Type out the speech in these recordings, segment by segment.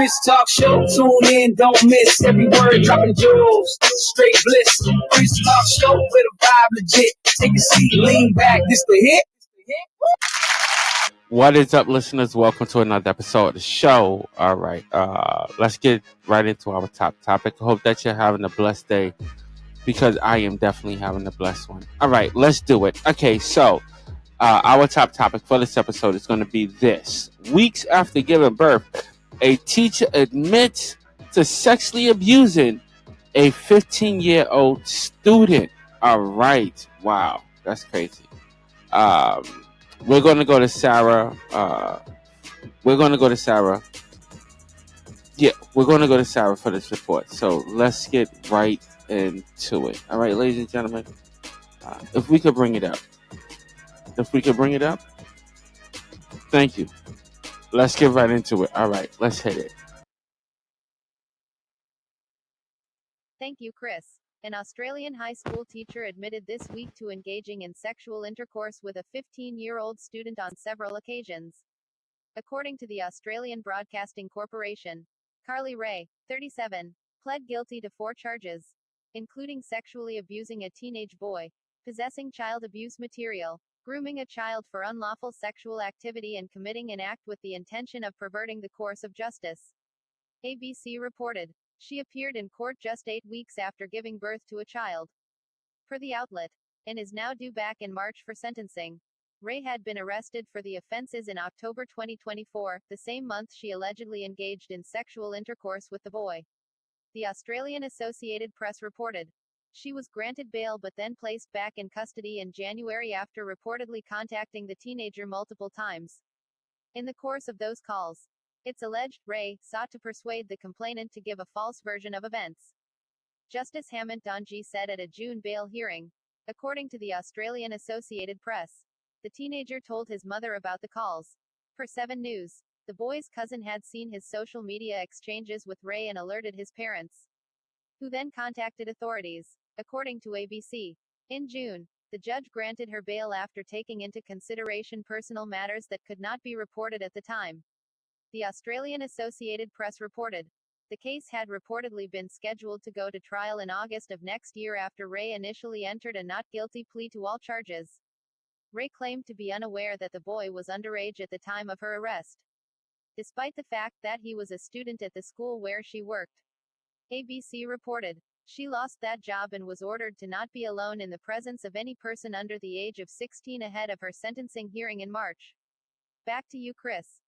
Chris Talk Show, tune in, don't miss every word dropping jewels. Straight bliss. Chris Talk Show with a vibe legit. Take a seat, lean back. This the hit. What is up, listeners? Welcome to another episode of the show. All right, let's get right into our top topic. I hope that you're having a blessed day because I am definitely having a blessed one. All right, let's do it. Okay, so our top topic for this episode is going to be this. Weeks after giving birth, a teacher admits to sexually abusing a 15-year-old student. All right, wow, that's crazy. We're going to go to Sarah. We're going to go to Sarah. Yeah, we're going to go to Sarah for this report. So let's get right into it. All right, ladies and gentlemen, if we could bring it up. Thank you. Let's get right into it. All right, let's hit it. Thank you, Chris. An Australian high school teacher admitted this week to engaging in sexual intercourse with a 15-year-old student on several occasions. According to the Australian Broadcasting Corporation, Carly Ray, 37, pled guilty to 4 charges, including sexually abusing a teenage boy, possessing child abuse material, grooming a child for unlawful sexual activity, and committing an act with the intention of perverting the course of justice. ABC reported. She appeared in court just 8 weeks after giving birth to a child, per the outlet, and is now due back in March for sentencing. Ray had been arrested for the offenses in October 2024, the same month she allegedly engaged in sexual intercourse with the boy. The Australian Associated Press reported. She was granted bail but then placed back in custody in January after reportedly contacting the teenager multiple times. In the course of those calls, it's alleged Ray sought to persuade the complainant to give a false version of events. Justice Hamant Donji said at a June bail hearing. According to the Australian Associated Press, the teenager told his mother about the calls. Per 7 News, the boy's cousin had seen his social media exchanges with Ray and alerted his parents, who then contacted authorities. According to ABC, in June, the judge granted her bail after taking into consideration personal matters that could not be reported at the time. The Australian Associated Press reported. The case had reportedly been scheduled to go to trial in August of next year after Ray initially entered a not guilty plea to all charges. Ray claimed to be unaware that the boy was underage at the time of her arrest, despite the fact that he was a student at the school where she worked. ABC reported. She lost that job and was ordered to not be alone in the presence of any person under the age of 16 ahead of her sentencing hearing in March. Back to you, Chris.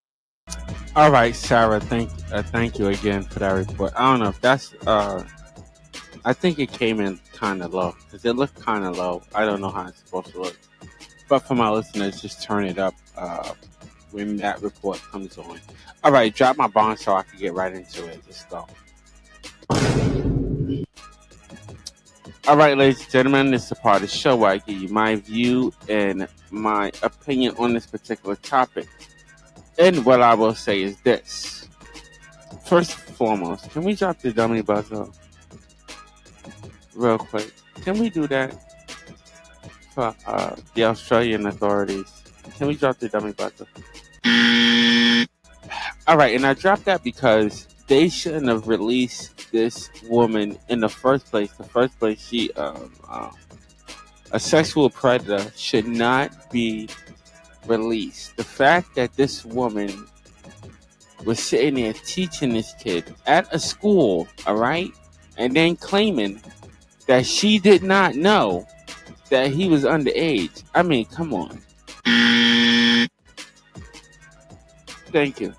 All right, Sarah, thank you again for that report. I don't know if that's, I think it came in kind of low because it looked kind of low. I don't know how it's supposed to look. But for my listeners, just turn it up when that report comes on. All right, drop my bomb so I can get right into it. Let's go. All right, ladies and gentlemen, this is a part of the show where I give you my view and my opinion on this particular topic. And what I will say is this. First and foremost, can we drop the dummy buzzer real quick? Can we do that for the Australian authorities? Can we drop the dummy buzzer? All right, and I dropped that because they shouldn't have released this woman in the first place. She, a sexual predator should not be released. The fact that this woman was sitting there teaching this kid at a school, all right, and then claiming that she did not know that he was underage. I mean, come on. Thank you.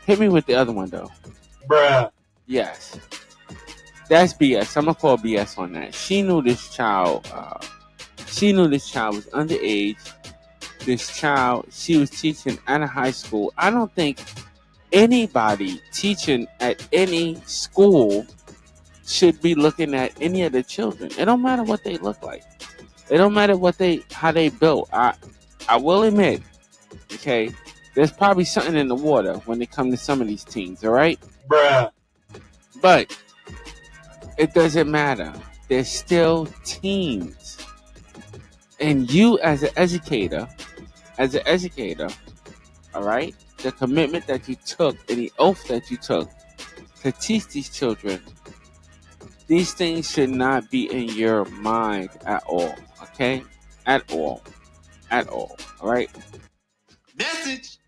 Hit me with the other one, though. Bruh. Yes. That's BS. I'm going to call BS on that. She knew this child was underage. This child, she was teaching at a high school. I don't think anybody teaching at any school should be looking at any of the children. It don't matter what they look like. It don't matter how they built. I will admit, okay, there's probably something in the water when it comes to some of these teens, all right? Bruh. But it doesn't matter. They're still teens. And you as an educator, all right, the commitment that you took and the oath that you took to teach these children, these things should not be in your mind at all. Okay? At all. At all. All right? Message.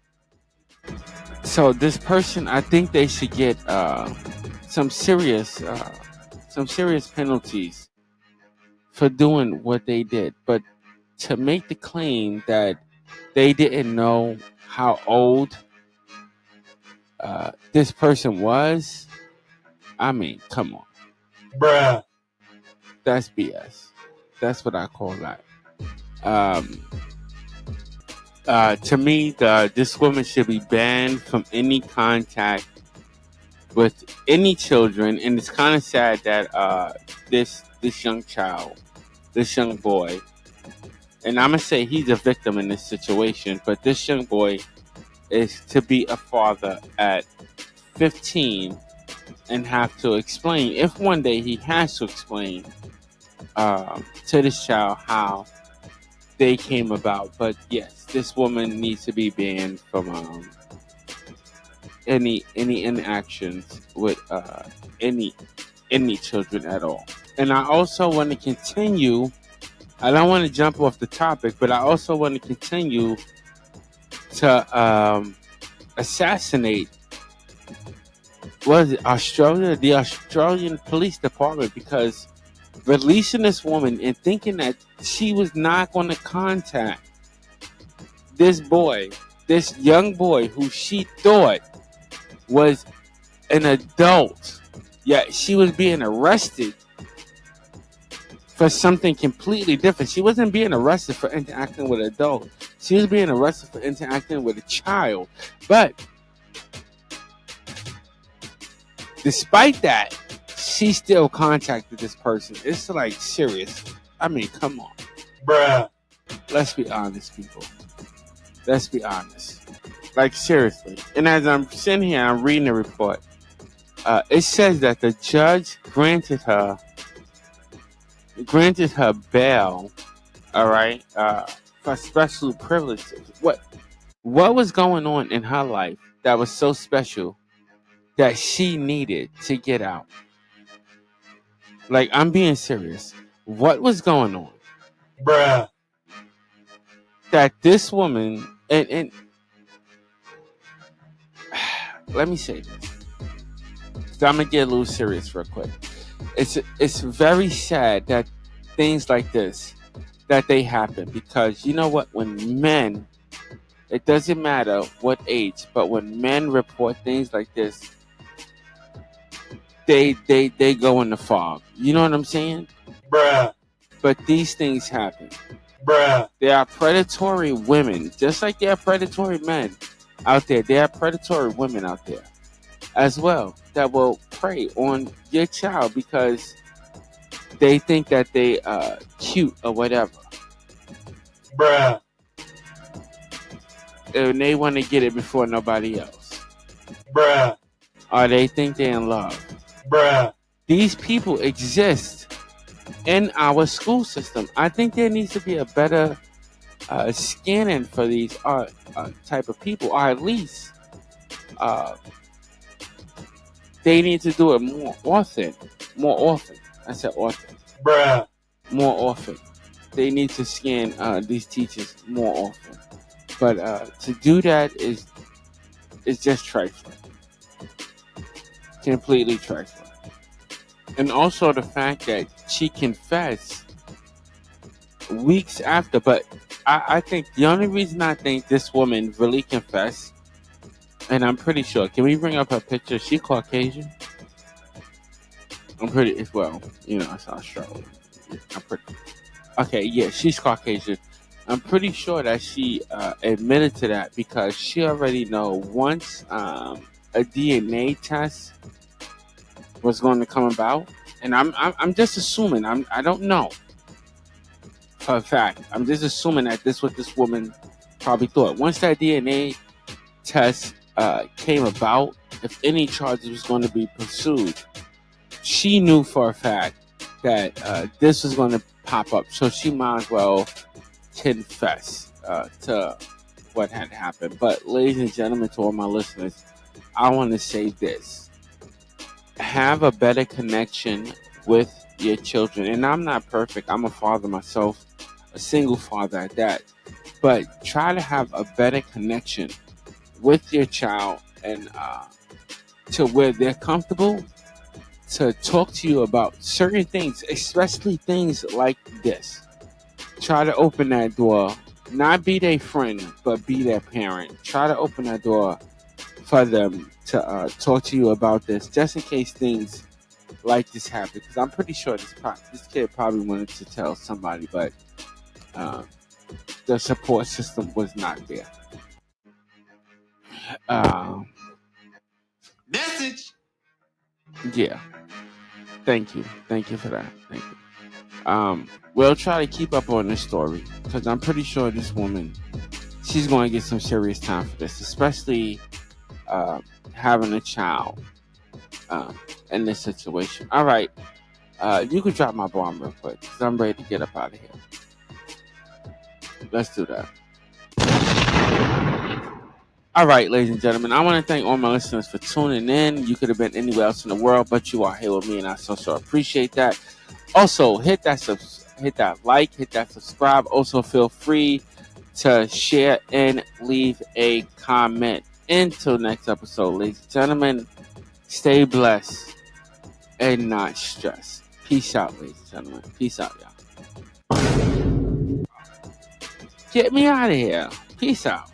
So this person, I think they should get some serious penalties for doing what they did. But to make the claim that they didn't know how old this person was, I mean, come on. Bruh. That's BS. That's what I call that. To me, this woman should be banned from any contact with any children, and it's kind of sad that this young child, this young boy, and I'm gonna say he's a victim in this situation, but this young boy is to be a father at 15 and have to explain, if one day he has to explain to this child how they came about. But yes, this woman needs to be banned from any interactions with any children at all. And I also want to continue. I don't want to jump off the topic, but I also want to continue to assassinate, was it Australia, the Australian Police Department, because releasing this woman and thinking that she was not going to contact this boy, this young boy who she thought was an adult, yet she was being arrested for something completely different. She wasn't being arrested for interacting with an adult. She was being arrested for interacting with a child. But despite that, she still contacted this person. It's like serious. I mean, come on. Bruh. Let's be honest, people. Let's be honest. Like, seriously. And as I'm sitting here, I'm reading the report. It says that the judge granted her bail, all right, for special privileges. What was going on in her life that was so special that she needed to get out? Like, I'm being serious. What was going on? Bruh. That this woman, and let me say this. So I'm gonna get a little serious real quick. It's very sad that things like this, that they happen, because you know what? When men, it doesn't matter what age, but when men report things like this, they go in the fog. You know what I'm saying? Bruh. But these things happen. Bruh. There are predatory women, just like there are predatory men out there. There are predatory women out there as well that will prey on your child because they think that they cute or whatever. Bruh. And they want to get it before nobody else. Bruh. Or they think they're in love. Bruh. These people exist in our school system. I think there needs to be a better scanning for these type of people, or at least they need to do it more often. I said often. Bruh. More often. They need to scan these teachers more often. But to do that is just trifling. Completely trifling. And also the fact that she confessed weeks after. But I think the only reason I think this woman really confessed, and I'm pretty sure, can we bring up her picture? She Caucasian? I'm pretty, well, it's Australia. I'm pretty, okay, yeah, she's Caucasian. I'm pretty sure that she admitted to that because she already know once a DNA test was going to come about, and I'm just assuming, I don't know for a fact. I'm just assuming that this what this woman probably thought. Once that DNA test came about, if any charges was going to be pursued, she knew for a fact that this was going to pop up, so she might as well confess to what had happened. But ladies and gentlemen, to all my listeners, I want to say this: have a better connection with your children. And I'm not perfect. I'm a father myself, a single father at that. But try to have a better connection with your child, and to where they're comfortable to talk to you about certain things, especially things like this. Try to open that door. Not be their friend, but be their parent. Try to open that door for them to talk to you about this, just in case things like this happen. Because I'm pretty sure this kid probably wanted to tell somebody, but uh, the support system was not there. Uh, Message. yeah. Thank you. Thank you for that. Thank you. We'll try to keep up on this story because I'm pretty sure this woman, she's going to get some serious time for this, especially having a child uh, in this situation. All right. You can drop my bomb real quick because I'm ready to get up out of here. Let's do that. All right, ladies and gentlemen, I want to thank all my listeners for tuning in. You could have been anywhere else in the world, but you are here with me, and I so appreciate that. Also, hit that like, hit that subscribe. Also, feel free to share and leave a comment. Until next episode, ladies and gentlemen, stay blessed and not stressed. Peace out, ladies and gentlemen. Peace out, y'all. Get me out of here. Peace out.